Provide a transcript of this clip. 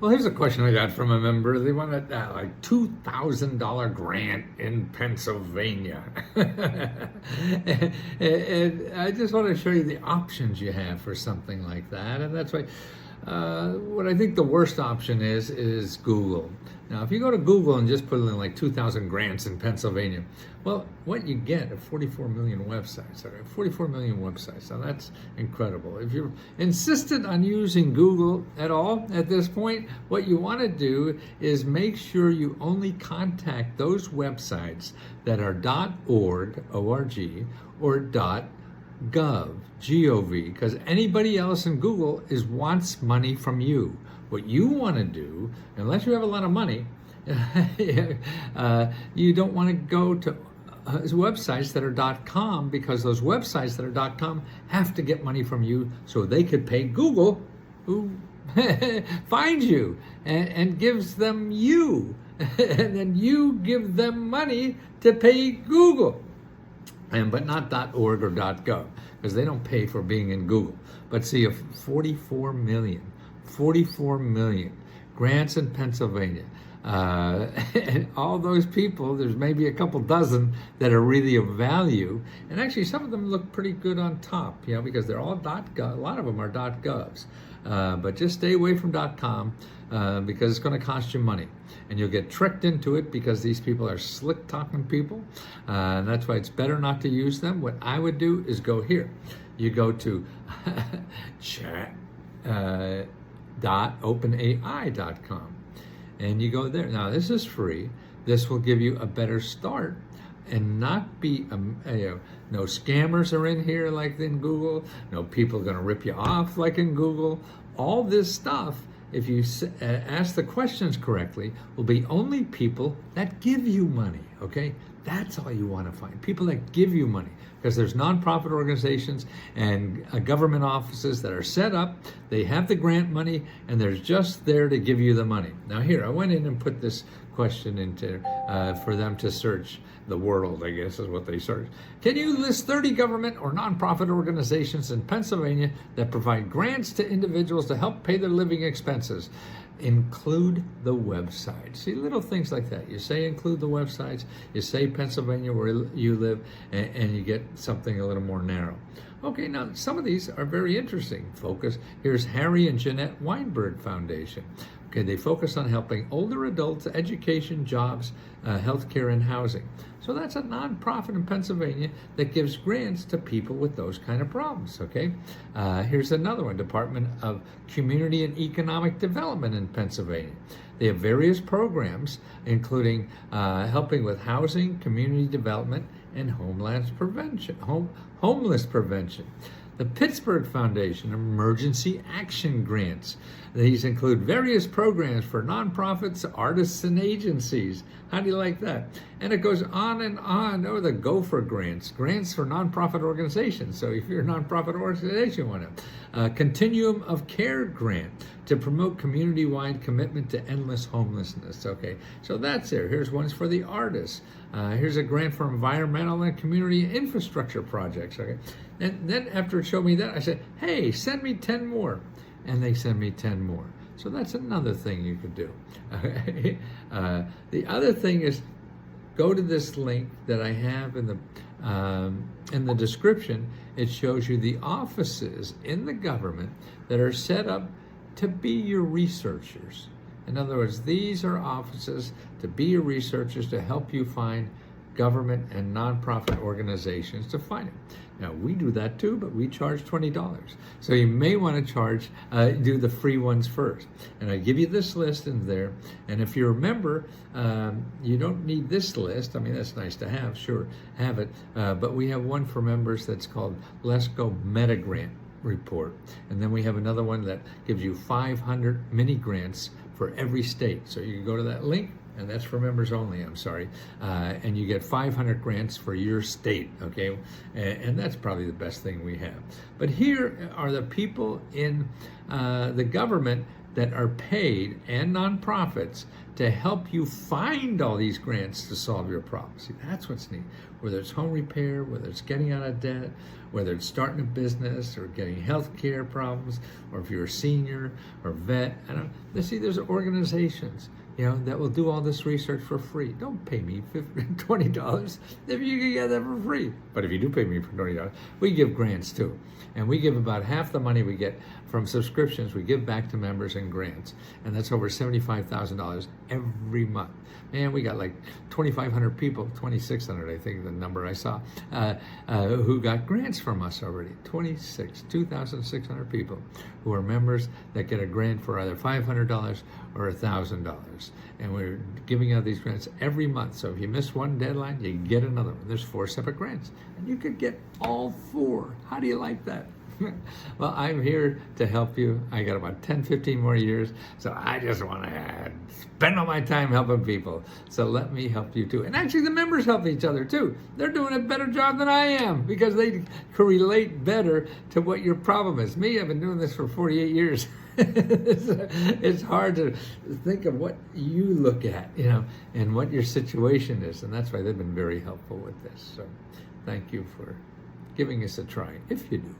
Well, here's a question I got from a member. They wanted like $2,000 grant in Pennsylvania. and I just want to show you the options you have for something like that. And that's why what I think the worst option is Google. Now, if you go to Google and just put in like 2,000 grants in Pennsylvania, well, what you get are 44 million websites. Okay? 44 million websites. Now, that's incredible. If you're insistent on using Google at all at this point, what you want to do is make sure you only contact those websites that are .org, O-R-G, or .gov, G-O-V, because anybody else in Google wants money from you. What you want to do, unless you have a lot of money, you don't want to go to websites that are .com, because those websites that are .com have to get money from you so they could pay Google, who finds you and gives them you. And then you give them money to pay Google. But not .org or .gov, because they don't pay for being in Google. But see, 44 million grants in Pennsylvania. And all those people, there's maybe a couple dozen that are really of value. And actually, some of them look pretty good on top, because they're all .gov. A lot of them are .govs. But just stay away from .com because it's going to cost you money. And you'll get tricked into it because these people are slick talking people. And that's why it's better not to use them. What I would do is go here. You go to chat.openai.com and you go there. Now, this is free. This will give you a better start and not be, no scammers are in here like in Google. No people are going to rip you off like in Google. All this stuff, if you ask the questions correctly, will be only people that give you money, okay? That's all you want to find, people that give you money, because there's nonprofit organizations and government offices that are set up, they have the grant money, and they're just there to give you the money. Now here, I went in and put this question into for them to search the world, I guess is what they search. Can you list 30 government or nonprofit organizations in Pennsylvania that provide grants to individuals to help pay their living expenses? Include the website. See, little things like that. You say include the websites, you say Pennsylvania where you live, and you get something a little more narrow. Okay, now some of these are very interesting. Focus. Here's Harry and Jeanette Weinberg Foundation. Okay, they focus on helping older adults, education, jobs, healthcare, and housing. So that's a nonprofit in Pennsylvania that gives grants to people with those kind of problems, okay? Here's another one, Department of Community and Economic Development in Pennsylvania. They have various programs, including helping with housing, community development, and homeless prevention. The Pittsburgh Foundation Emergency Action Grants. These include various programs for nonprofits, artists, and agencies. How do you like that? And it goes on and on. Oh, the Gov't grants, grants for nonprofit organizations. So if you're a nonprofit organization, you want to. Continuum of Care grant to promote community-wide commitment to endless homelessness. Okay, so that's there. Here's ones for the artists. Here's a grant for environmental and community infrastructure projects. Okay, and then after it showed me that, I said, hey, send me 10 more. And they send me 10 more. So that's another thing you could do. The other thing is, go to this link that I have in the description. It shows you the offices in the government that are set up to be your researchers. In other words, these are offices to be your researchers, to help you find government and nonprofit organizations to find it. Now, we do that too, but we charge $20. So you may want to do the free ones first. And I give you this list in there. And if you're a member, you don't need this list. I mean, that's nice to have, sure, have it. But we have one for members that's called Let's Go Meta Grant Report. And then we have another one that gives you 500 mini grants for every state. So you can go to that link and that's for members only, I'm sorry, and you get 500 grants for your state, okay? And that's probably the best thing we have. But here are the people in the government that are paid, and nonprofits, to help you find all these grants to solve your problems. See, that's what's neat. Whether it's home repair, whether it's getting out of debt, whether it's starting a business or getting health care problems, or if you're a senior or vet, see, there's organizations, that will do all this research for free. Don't pay me $20 if you can get that for free. But if you do pay me for $20, we give grants too. And we give about half the money we get from subscriptions, we give back to members in grants. And that's over $75,000 every month. Man, we got like 2,500 people, 2,600, I think the number I saw, who got grants from us already. 2,600 people who are members that get a grant for either $500 or $1,000. And we're giving out these grants every month. So if you miss one deadline, you get another one. There's 4 separate grants. And you could get all 4. How do you like that? Well, I'm here to help you. I got about 10, 15 more years, so I just want to spend all my time helping people. So let me help you too. And actually, the members help each other too. They're doing a better job than I am because they can relate better to what your problem is. Me, I've been doing this for 48 years. It's hard to think of what you look at, and what your situation is. And that's why they've been very helpful with this. So thank you for giving us a try, if you do.